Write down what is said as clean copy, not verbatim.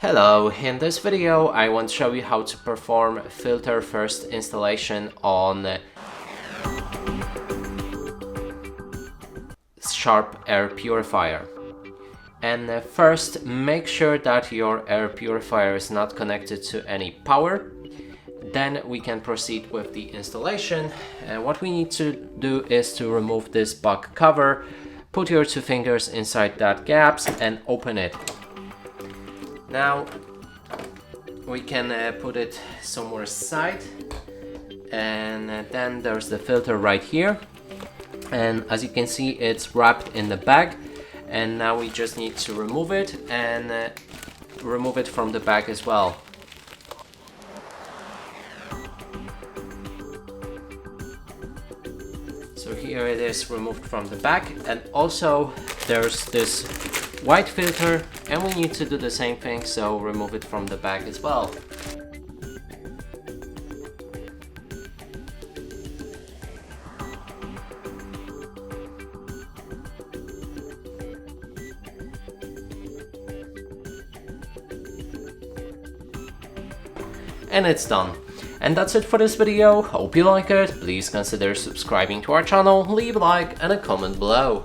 Hello, in this video I want to show you how to perform filter first installation on Sharp Air Purifier. And first, make sure that your air purifier is not connected to any power. Then we can proceed with the installation. And what we need to do is to remove this back cover, put your two fingers inside that gaps and open it. Now we can put it somewhere aside, and then there's the filter right here, and as you can see it's wrapped in the bag, and now we just need to remove it and remove it from the bag as well. So here it is removed from the bag, and also there's this white filter, and we need to do the same thing, so remove it from the bag as well. And it's done. And that's it for this video. Hope you like it. Please consider subscribing to our channel, leave a like and a comment below.